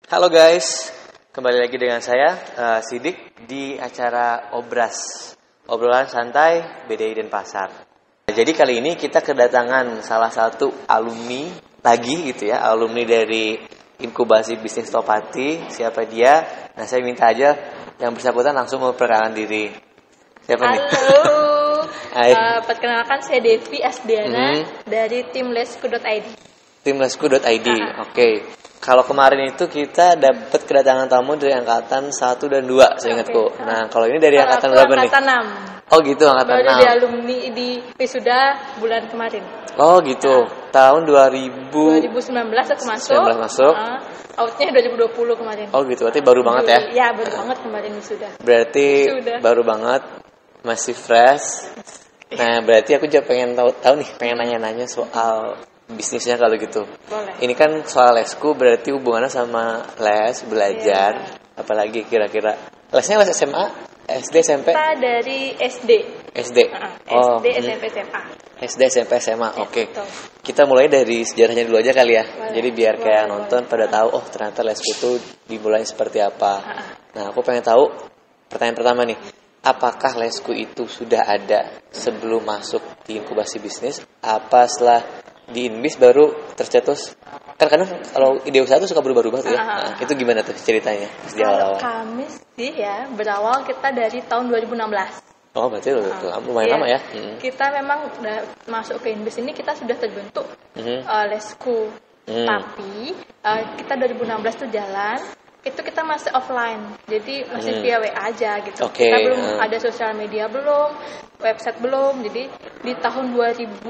Halo guys, kembali lagi dengan saya Sidik di acara Obras, obrolan santai BDI Denpasar. Jadi kali ini kita kedatangan salah satu alumni lagi gitu ya, alumni dari Inkubasi Bisnis Topati. Siapa dia? Nah, saya minta aja yang bersangkutan langsung memperkenalkan diri. Siapa nih? Halo, perkenalkan saya Devi Asdiana dari tim lesku.id. Tim lesku.id, oke. Kalau kemarin itu kita dapat kedatangan tamu dari angkatan 1 dan 2, saya ingatku. Nah, kalau ini dari angkatan berapa nih? Angkatan 6. Oh gitu, angkatan 6. Baru di alumni di wisuda bulan kemarin. Oh gitu, tahun 2019 aku masuk. Outnya 2020 kemarin. Oh gitu, berarti baru banget ya? Iya, baru banget kemarin wisuda. Berarti baru banget, masih fresh. Nah, berarti aku juga pengen tahu nih, pengen nanya-nanya soal bisnisnya kalau gitu. Boleh. Ini kan soal lesku, berarti hubungannya sama les, belajar, apalagi kira-kira. Lesnya les SMA, SD, SMP? Kita dari SD. SD? SD, SMP, SMA. SD, SMP, SMA, oke. Betul. Kita mulai dari sejarahnya dulu aja kali ya. Boleh. Jadi biar kayak nonton pada tahu, oh ternyata lesku itu dimulai seperti apa. Nah, aku pengen tahu, pertanyaan pertama nih. Apakah lesku itu sudah ada sebelum masuk di inkubasi bisnis? Apa setelah di Inbis baru tercetus? Kan kadang kalau ide usaha itu suka berubah-ubah tuh ya. Nah, itu gimana tuh ceritanya di awal-awal? Kami sih ya, berawal kita dari tahun 2016. Oh, berarti lumayan lama ya. Kita memang udah masuk ke Inbis ini, kita sudah terbentuk lesku. Tapi kita 2016 tuh jalan, itu kita masih offline, jadi masih via WA aja gitu. Okay. Kita belum ada sosial media, belum website, belum. Jadi di tahun 2000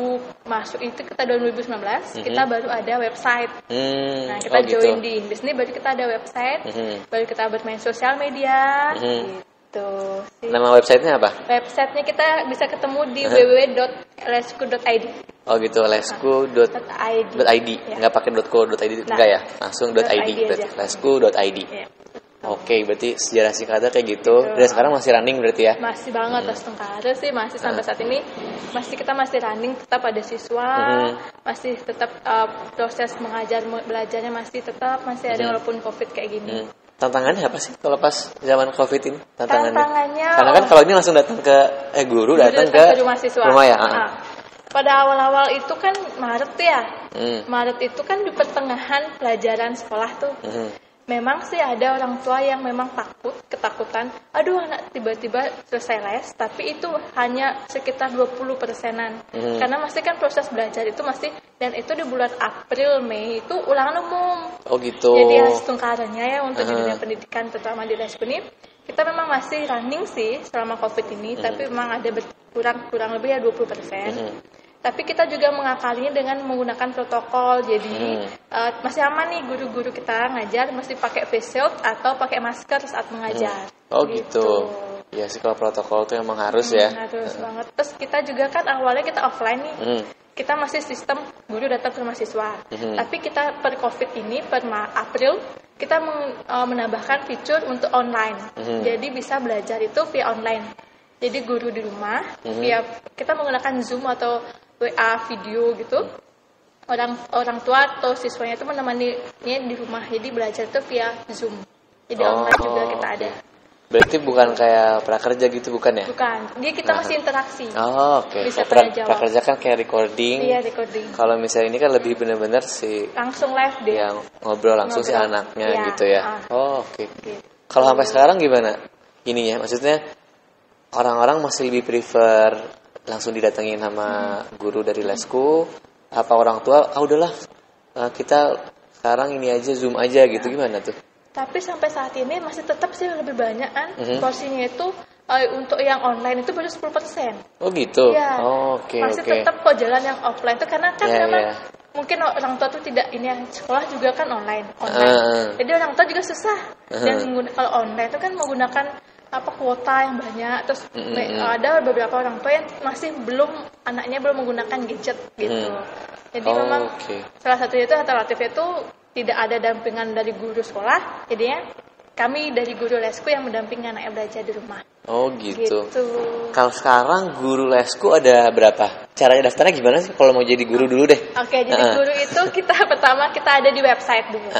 masuk itu, kita 2019 kita baru ada website. Nah, kita join di Inbis ini baru kita ada website, baru kita bermain sosial media gitu sih. Nama websitenya apa? Websitenya kita bisa ketemu di www.lesku.id. Oh gitu, lesku.id. Ya. Nggak pakai .co.id enggak ya? Langsung .id berarti. Lesku.id. Ya. Oke, berarti sejarah singkatnya kayak gitu. Dan sekarang masih running berarti ya? Masih banget, Tengkara sih masih sampai saat ini kita masih running, tetap ada siswa, masih tetap proses mengajar belajarnya masih ada walaupun Covid kayak gini. Tantangannya apa sih kalau pas zaman Covid ini? Tantangannya karena kan kalau ini langsung datang ke guru datang ke rumah siswa. Rumah ya. Pada awal-awal itu kan Maret ya. Maret itu kan di pertengahan pelajaran sekolah tuh. Memang sih ada orang tua yang memang ketakutan. Aduh, anak tiba-tiba selesai les, tapi itu hanya sekitar 20%-an. Karena masih kan proses belajar itu masih, dan itu di bulan April, Mei itu ulangan umum. Oh gitu. Jadi harus tungkarannya ya untuk di dunia pendidikan, terutama di lesku ini. Kita memang masih running sih selama Covid ini, tapi memang ada kurang lebih ya 20%. Tapi kita juga mengakalinya dengan menggunakan protokol. Jadi masih aman nih, guru-guru kita ngajar masih pakai face shield atau pakai masker saat mengajar. Oh gitu. Ya sih, kalau protokol itu emang harus ya. Harus banget. Terus kita juga kan awalnya kita offline nih. Kita masih sistem guru datang ke mahasiswa. Tapi kita per Covid ini, per April, kita menambahkan fitur untuk online. Jadi bisa belajar itu via online. Jadi guru di rumah, kita menggunakan Zoom atau WA video gitu. Orang tua atau siswanya itu menemaninya di rumah. Jadi belajar itu via Zoom. Jadi online juga kita ada. Berarti bukan kayak prakerja gitu, bukan ya? Bukan. Dia kita masih interaksi. Oh, oke. Bisa tanya jawab. Prakerja kan kayak recording. Iya, recording. Kalau misalnya ini kan lebih benar-benar sih langsung live deh. Yang ngobrol langsung si anaknya gitu ya. Oh, oke. Kalau sampai sekarang gimana? Ininya maksudnya orang-orang masih lebih prefer langsung didatengin sama guru dari lesku, apa orang tua udahlah kita sekarang ini aja Zoom aja gitu, gimana tuh? Tapi sampai saat ini masih tetap sih lebih banyak kan porsinya itu untuk yang online itu baru 10%. Oh gitu. Ya. Oke. Masih tetap kok jalan yang offline itu karena kan memang mungkin orang tua tuh tidak ini, sekolah juga kan online. Jadi orang tua juga susah. Dan kalau online itu kan menggunakan kuota yang banyak, terus ada beberapa orang tua yang masih anaknya belum menggunakan gadget gitu. Jadi memang salah satunya itu alternatifnya itu tidak ada dampingan dari guru sekolah, jadinya kami dari guru lesku yang mendampingi anaknya belajar di rumah. Oh gitu. Kalau sekarang guru lesku ada berapa? Caranya daftarnya gimana sih? Kalau mau jadi guru dulu deh. Oke, jadi guru itu pertama kita ada di website dulu.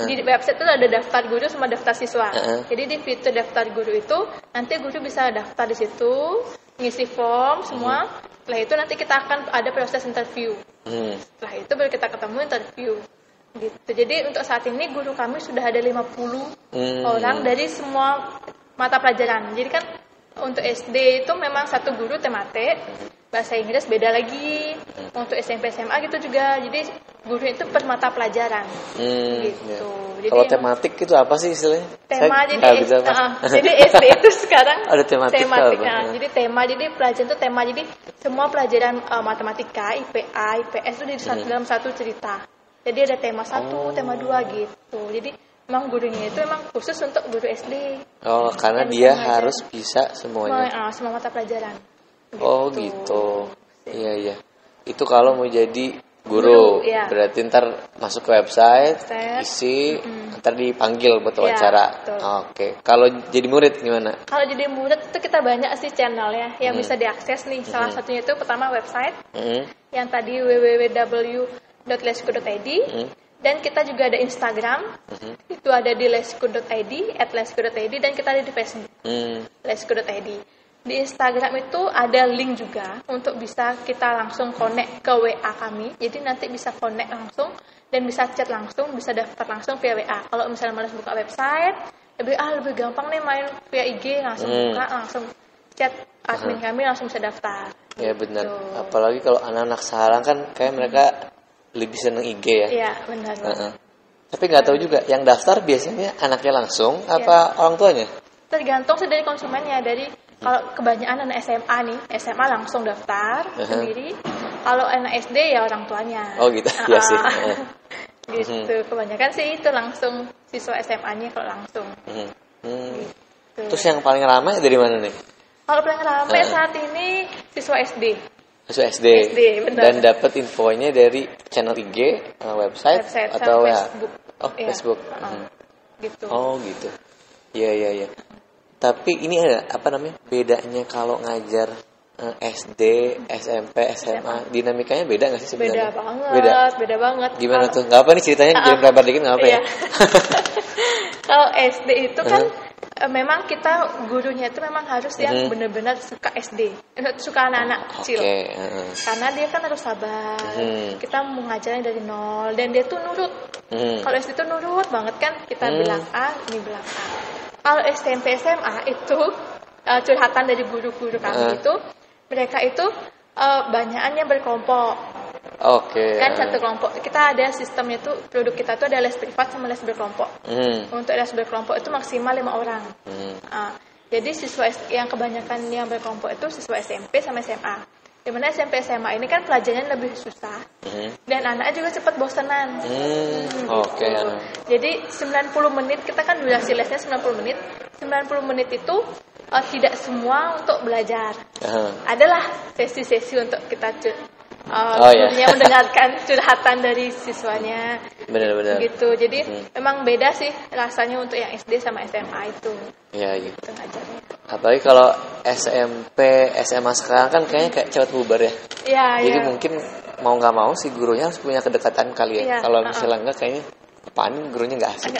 Di website itu ada daftar guru sama daftar siswa. Jadi di fitur daftar guru itu nanti guru bisa daftar di situ, ngisi form semua. Setelah itu nanti kita akan ada proses interview. Setelah itu baru kita ketemu interview. Gitu. Jadi untuk saat ini guru kami sudah ada 50 orang dari semua mata pelajaran. Jadi kan untuk SD itu memang satu guru tematik, bahasa Inggris beda lagi. Untuk SMP SMA gitu juga. Jadi guru itu per mata pelajaran. Gitu. Ya. Jadi kalau tematik itu apa sih istilahnya? Tema jadi SD itu sekarang ada tematik. Jadi tema, jadi pelajaran itu tema. Jadi semua pelajaran matematika, IPA, IPS itu dalam satu cerita. Jadi ada tema 1, tema 2 gitu. Jadi memang gurunya itu memang khusus untuk guru SD. Oh, karena dia harus bisa semuanya. Semua mata pelajaran. Gitu. Oh, gitu. Iya. Itu kalau mau jadi guru ya. Berarti ntar masuk ke website, isi, ntar dipanggil buat wawancara. Oke. Kalau jadi murid gimana? Kalau jadi murid itu kita banyak sih channel ya yang bisa diakses nih. Salah satunya itu pertama website, yang tadi www.lesku.id. Dan kita juga ada Instagram, itu ada di lesku.id, @lesku.id, dan kita ada di Facebook, lesku.id. Di Instagram itu ada link juga untuk bisa kita langsung connect ke WA kami. Jadi nanti bisa connect langsung dan bisa chat langsung, bisa daftar langsung via WA. Kalau misalnya malas buka website, lebih gampang nih main via IG, langsung buka, langsung chat admin kami, langsung bisa daftar. Ya benar. Apalagi kalau anak-anak sekarang kan kayak mereka lebih seneng IG ya. Iya, benar. Tapi nggak tahu juga yang daftar biasanya anaknya langsung apa orang tuanya? Tergantung sih dari konsumennya. Dari kalau kebanyakan anak SMA nih, SMA langsung daftar sendiri. Kalau anak SD ya orang tuanya. Oh gitu. Iya sih. Gitu. Kebanyakan sih itu langsung siswa SMA-nya kalau langsung. Gitu. Terus yang paling ramai dari mana nih? Kalau paling ramai saat ini siswa SD. SD, benar. Dan dapat infonya dari channel IG, website atau Facebook. Facebook. Gitu. Oh gitu. Iya. Tapi ini ada bedanya kalau ngajar SD, SMP, SMA, dinamikanya beda nggak sih sebenarnya? Beda banget. Gimana tuh? Nggak apa nih ceritanya? Jangan lebar dikit nggak apa ya? Kalau SD itu kan memang kita gurunya itu memang harus yang benar-benar suka SD, suka anak-anak kecil. Karena dia kan harus sabar. Kita mengajarnya dari nol dan dia tuh nurut. Kalau SD itu nurut banget kan, kita bilang A, ini bilang A. Kalau SMP SMA itu curhatan dari guru-guru kami itu, mereka itu banyakannya berkelompok. Kan satu kelompok. Kita ada sistemnya tuh, produk kita tuh ada les privat sama les berkelompok. Untuk les berkelompok itu maksimal 5 orang. Jadi siswa yang kebanyakan yang berkelompok itu siswa SMP sama SMA. Dimana SMP SMA ini kan pelajarannya lebih susah. Dan anaknya juga cepat bosanan. Jadi 90 menit, kita kan durasi lesnya 90 menit. 90 menit itu tidak semua untuk belajar. Adalah sesi-sesi untuk kita mendengarkan curhatan dari siswanya. Benar-benar. Gitu. Jadi memang beda sih rasanya untuk yang SD sama SMA itu. Iya gitu. Ngajarnya. Apalagi kalau SMP, SMA sekarang kan kayaknya kayak cepat bubar ya. Iya. Jadi mungkin mau nggak mau si gurunya harus punya kedekatan kali ya. Kalau misalnya enggak kayaknya apaan gurunya nggak asik.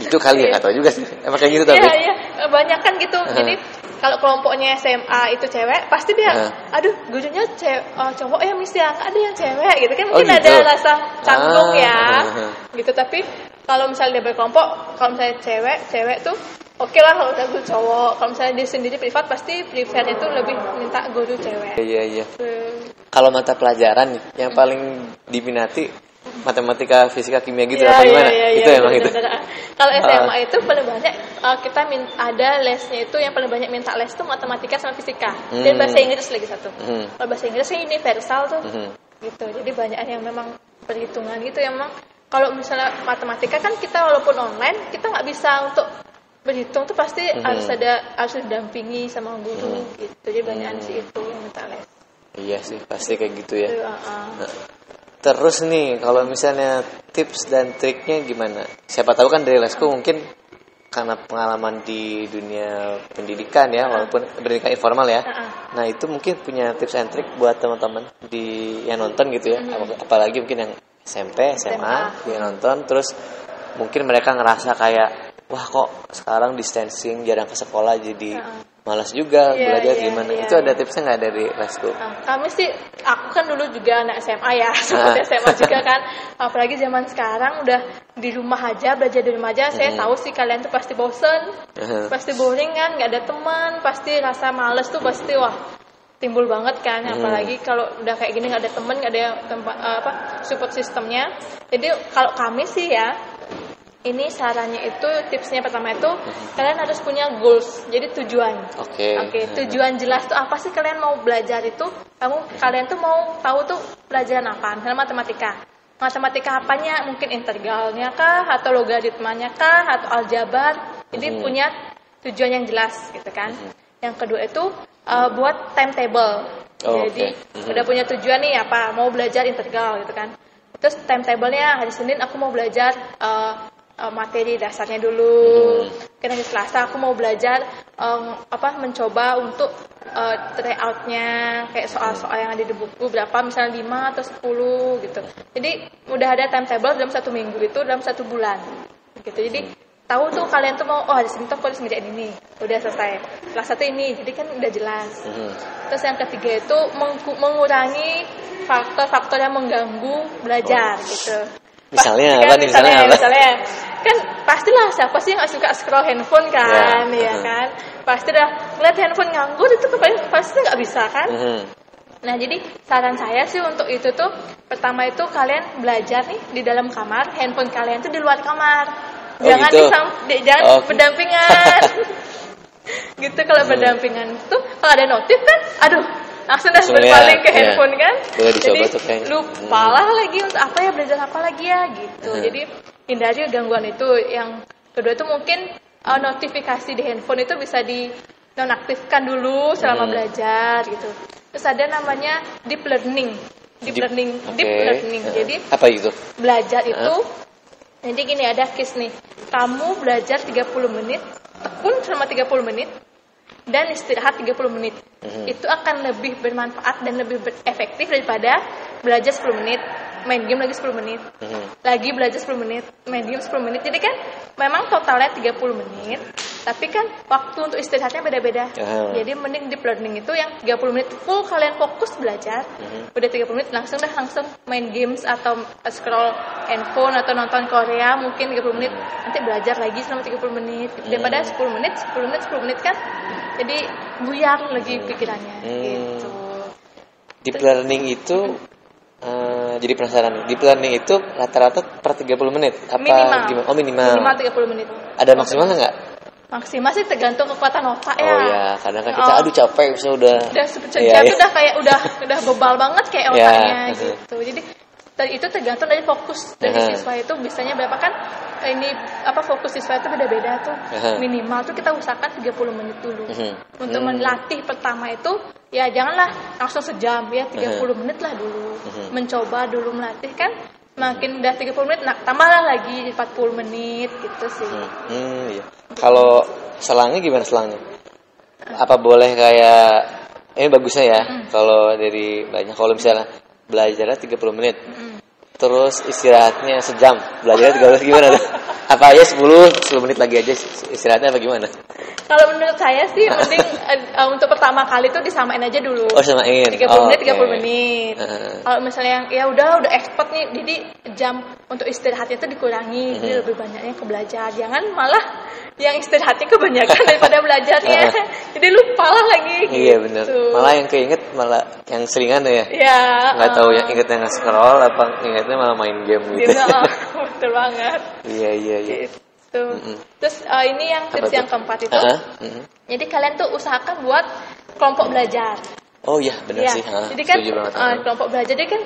Gitu kali ya, nggak tahu juga sih. Emang kayak gitu tapi. Iya. Banyak kan gitu. Jadi kalau kelompoknya SMA itu cewek, pasti dia, aduh gurunya cowok ya mesti ada yang cewek gitu kan, mungkin ada rasa canggung ya, gitu. Tapi kalau misalnya dia berkelompok, kalau misalnya cewek tuh oke lah kalau udah guru cowok. Kalau misalnya dia sendiri privat, pasti privat itu lebih minta guru cewek. Iya. Kalau mata pelajaran nih, yang paling diminati matematika, fisika, kimia gitu apa gimana? Itu emang itu. Kalau SMA itu paling banyak kita ada lesnya itu, yang paling banyak minta les itu matematika sama fisika dan bahasa Inggris lagi satu. Kalau bahasa Inggris sih universal tuh, gitu. Jadi banyak yang memang perhitungan gitu. Yang memang kalau misalnya matematika kan kita walaupun online kita nggak bisa untuk berhitung tuh, pasti harus didampingi sama guru gitu. Jadi banyak sih itu yang minta les. Iya sih, pasti kayak gitu ya. Terus nih, kalau misalnya tips dan triknya gimana? Siapa tahu kan dari lesku mungkin karena pengalaman di dunia pendidikan ya, walaupun pendidikan informal ya. Nah itu mungkin punya tips and trick buat teman-teman yang nonton gitu ya, apalagi mungkin yang SMP, SMA yang nonton, terus mungkin mereka ngerasa kayak wah kok sekarang distancing, jarang ke sekolah jadi malas juga belajar gimana. Itu ada tipsnya nggak dari Lesku? Kami sih, aku kan dulu juga anak SMA ya, seperti SMA juga kan. Apalagi zaman sekarang udah di rumah aja, belajar di rumah aja. Saya tahu sih kalian tuh pasti bosen, pasti boring kan, nggak ada teman, pasti rasa males tuh pasti timbul banget kan. Apalagi kalau udah kayak gini nggak ada teman, nggak ada tempat support sistemnya. Jadi kalau kami sih ya, ini sarannya itu, tipsnya pertama itu kalian harus punya goals, jadi tujuan. Oke, tujuan jelas tuh apa sih kalian mau belajar itu? Kalian tuh mau tahu tuh pelajaran apa? Misalnya matematika apanya? Mungkin integralnya kah, atau logaritmanya kah, atau aljabar? Jadi punya tujuan yang jelas gitu kan. Yang kedua itu buat timetable. Jadi udah punya tujuan nih apa? Mau belajar integral gitu kan. Terus timetable-nya hari Senin aku mau belajar materi dasarnya dulu. Karena hari Selasa aku mau belajar mencoba untuk try out-nya kayak soal-soal yang ada di buku berapa, misalnya 5 atau 10 gitu. Jadi udah ada timetable dalam 1 minggu itu, dalam 1 bulan gitu. Jadi tahu tuh kalian tuh mau hari Senin tuh aku harus ngerjain ini, udah selesai. Selasa tuh ini, jadi kan udah jelas. Terus yang ketiga itu mengurangi faktor-faktor yang mengganggu belajar gitu. Misalnya kan pastilah siapa sih yang gak suka scroll handphone kan, kan pasti dah ngeliat handphone nganggur itu pasti nggak bisa kan. Nah jadi saran saya sih untuk itu tuh, pertama itu kalian belajar nih di dalam kamar, handphone kalian tuh di luar kamar, jangan jangan berdampingan. Gitu. Kalau berdampingan tuh kalau ada notif kan, langsung berpaling ke handphone kan. Jadi lupalah lagi untuk apa ya, belajar apa lagi ya gitu. Jadi hindari gangguan itu. Yang kedua itu mungkin notifikasi di handphone itu bisa di nonaktifkan dulu selama belajar gitu. Terus ada namanya deep learning. Deep learning. Jadi apa itu? Belajar itu jadi gini, ada case nih. Kamu belajar 30 menit, tekun selama 30 menit dan istirahat 30 menit. Itu akan lebih bermanfaat dan lebih efektif daripada belajar 10 menit, main game lagi 10 menit, lagi belajar 10 menit, main game 10 menit. Jadi kan memang totalnya 30 menit, tapi kan waktu untuk istirahatnya beda-beda. Jadi mending deep learning itu yang 30 menit full kalian fokus belajar, udah 30 menit langsung main games atau scroll handphone atau nonton Korea mungkin 30 menit, nanti belajar lagi selama 30 menit. Daripada 10 menit kan jadi buyar lagi pikirannya gitu. Deep learning itu jadi penasaran. Deep learning itu rata-rata per 30 menit apa gimana? Minimal 30 menit. Ada maksimalnya nggak? Maksimal sih tergantung kekuatan otak ya. Oh ya, kadang kan kita capek udah sejam tuh udah kayak udah bebal banget kayak otaknya gitu. Jadi itu tergantung dari fokus dari siswa itu bisanya berapa kan. Ini fokus siswa itu beda-beda tuh. Minimal tuh kita usahakan 30 menit dulu. Untuk melatih pertama itu ya janganlah langsung sejam ya, 30 menit lah dulu. Mencoba dulu melatih kan. Makin udah 30 menit tambahlah lagi 40 menit gitu sih. Iya. Kalau selangnya gimana selangnya? Apa boleh kayak ini bagusnya ya kalau dari banyak, kalau misalnya belajarnya 30 menit. Terus istirahatnya sejam, belajarnya 30 gimana tuh? Apa aja 10 menit lagi aja istirahatnya apa gimana? Kalau menurut saya sih mending untuk pertama kali tuh disamain aja dulu. Samain. 30 menit, 30 menit. Kalau misalnya yang udah expert nih, jadi jam untuk istirahatnya tuh dikurangi, jadi lebih banyaknya ke belajar. Jangan malah yang istirahatnya kebanyakan daripada belajarnya. Jadi lupalah lagi gitu. Iya benar. Malah yang keinget malah yang seringan ya. Iya. Nggak tahu yang ingetnya nge-scroll apa ingetnya malah main game gitu. Betul banget. Iya. Gitu. Terus ini yang tips yang keempat itu. Jadi kalian tuh usahakan buat kelompok belajar. Oh iya benar sih. Jadi kan kelompok belajar, jadi kan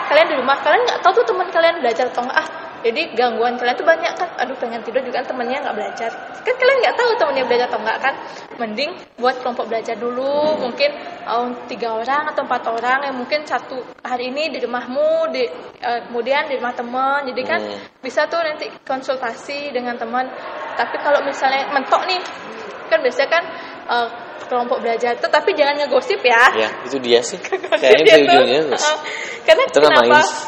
kalian di rumah, kalian nggak tahu tuh teman kalian belajar atau enggak. Jadi gangguan kalian tuh banyak kan. Pengen tidur juga kan temennya nggak belajar. Kan kalian nggak tahu temennya belajar atau enggak kan. Mending buat kelompok belajar dulu. Mungkin 3 orang atau 4 orang yang mungkin satu hari ini di rumahmu, kemudian di rumah teman. Jadi kan bisa tuh nanti konsultasi dengan teman. Tapi kalau misalnya mentok nih, kan biasanya kan kelompok belajar itu, tapi jangan ngegosip ya. Ya, itu dia sih. Kayaknya bisa ujungnya. Karena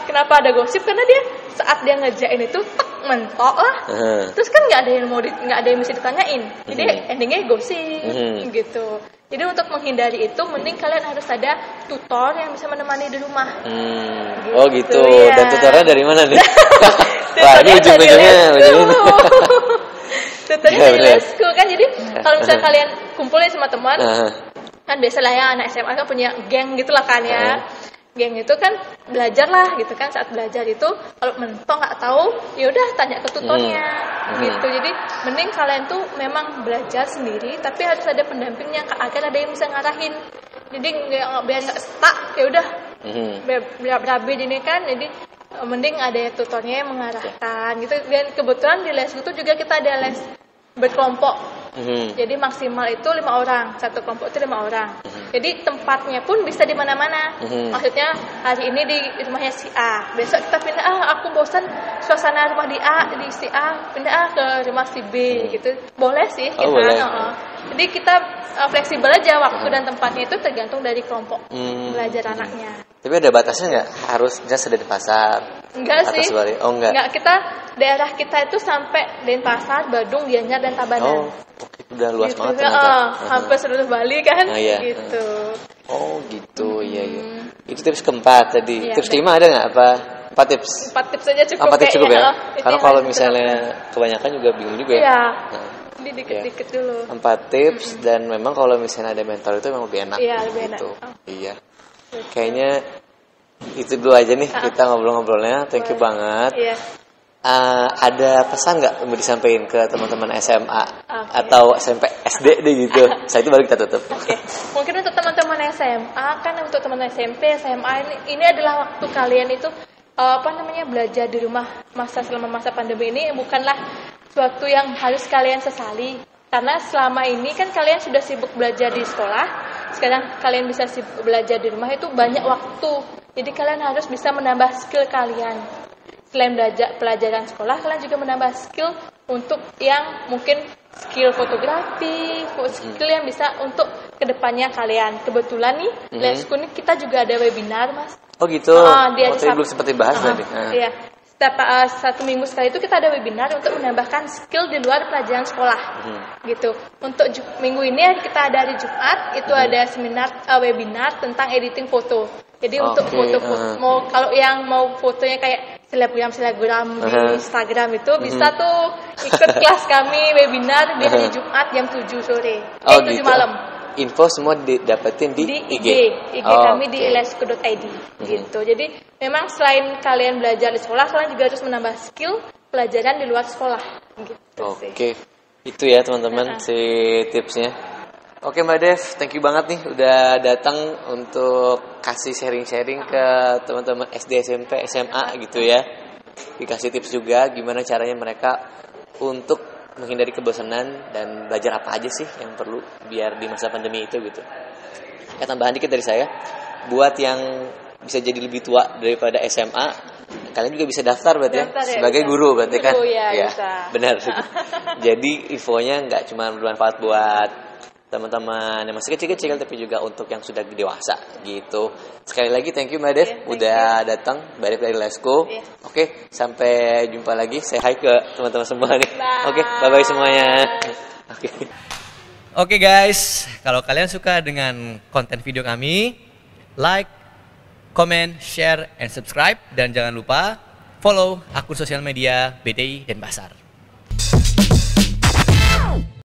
kenapa ada gosip? Karena dia saat dia ngerjain itu mentok lah. Terus kan nggak ada yang bisa ditanyain. Jadi endingnya gosip gitu. Jadi untuk menghindari itu, mending kalian harus ada tutor yang bisa menemani di rumah. Gitu, oh gitu. Ya. Dan tutornya dari mana nih? Wah, ini ujung-ujungnya. Tutornya dari lesku kan. Jadi kalau misalnya kalian kumpulin sama teman, kan biasalah ya anak SMA kan punya geng gitulah kan ya. Geng itu kan belajar lah gitu kan, saat belajar itu kalau mentok nggak tahu ya udah tanya ke tutornya gitu. Jadi mending kalian tuh memang belajar sendiri tapi harus ada pendampingnya agar ada yang bisa ngarahin. Jadi biar nggak stuck ya udah berabe ini kan. Jadi mending ada tutornya yang mengarahkan gitu. Dan kebetulan di les itu juga kita ada les berkelompok. Jadi maksimal itu 5 orang, satu kelompok itu 5 orang. Jadi tempatnya pun bisa di mana-mana. Maksudnya hari ini di rumahnya si A, besok kita pindah, aku bosan suasana rumah di A, di si A, pindah ke rumah si B gitu. Boleh sih kita. Boleh. Jadi kita fleksibel aja, waktu dan tempatnya itu tergantung dari kelompok belajar anaknya. Tapi ada batasnya nggak? Harus misalnya sudah di pasar? Enggak sih. Oh enggak. Enggak, daerah kita itu sampai Denpasar, Badung, Gianyar dan Tabanan. Udah luas gitu, banget ternyata. Hampir seluruh Bali kan, gitu. Oh gitu, iya. Itu tips keempat tadi. Tips kelima ada nggak? Empat tips? 4 tips saja cukup. 4 tips cukup ya? Karena kalau misalnya kebanyakan juga bingung juga ya. Iya. Jadi dikit-dikit dulu. 4 tips dan memang kalau misalnya ada mentor itu memang lebih enak. Iya, lebih enak. Gitu. Iya. Kayaknya itu dulu aja nih kita ngobrol-ngobrolnya. Thank you banget. Iya. Ada pesan nggak mau disampaikan ke teman-teman SMA atau SMP, SD deh gitu? Saya itu baru kita tutup. Mungkin untuk teman-teman SMA kan, untuk teman SMP, SMA ini adalah waktu kalian itu belajar di rumah selama masa pandemi ini bukanlah suatu yang harus kalian sesali. Karena selama ini kan kalian sudah sibuk belajar di sekolah, sekarang kalian bisa sibuk belajar di rumah, itu banyak waktu. Jadi kalian harus bisa menambah skill kalian. Selain belajar pelajaran sekolah, kalian juga menambah skill untuk yang mungkin skill fotografi, skill yang bisa untuk kedepannya kalian. Kebetulan nih, lesku nih kita juga ada webinar, Mas. Oh gitu. Waktu belum sempat dibahas tadi. Iya. Setiap 1 minggu sekali itu kita ada webinar untuk menambahkan skill di luar pelajaran sekolah. Gitu. Untuk minggu ini kita ada hari Jumat, itu ada seminar webinar tentang editing foto. Jadi untuk foto-foto, kalau yang mau fotonya kayak selebgram di Instagram itu bisa tuh ikut kelas kami webinar di hari Jumat jam 7 sore. 7 malam. Info semua didapetin di IG kami di lesku.id gitu. Jadi memang selain kalian belajar di sekolah, kalian juga harus menambah skill pelajaran di luar sekolah gitu sih. Oke. Itu ya teman-teman si tipsnya. Oke Mbak Dev, thank you banget nih udah datang untuk kasih sharing-sharing ke teman-teman SD, SMP, SMA gitu ya. Dikasih tips juga gimana caranya mereka untuk menghindari kebosanan dan belajar apa aja sih yang perlu biar di masa pandemi itu gitu. Ya tambahan dikit dari saya, buat yang bisa jadi lebih tua daripada SMA, kalian juga bisa daftar berarti ya sebagai guru berarti kan? Ya, benar. Jadi infonya nggak cuma bermanfaat buat teman-teman yang masih kecil-kecil tapi juga untuk yang sudah dewasa gitu. Sekali lagi thank you Mbak Dev udah datang balik dari Lesku. Oke, sampai jumpa lagi. Say hi ke teman-teman semua nih. Oke, bye-bye semuanya. Oke guys, kalau kalian suka dengan konten video kami, like, comment, share, and subscribe, dan jangan lupa follow akun sosial media BDI Denpasar.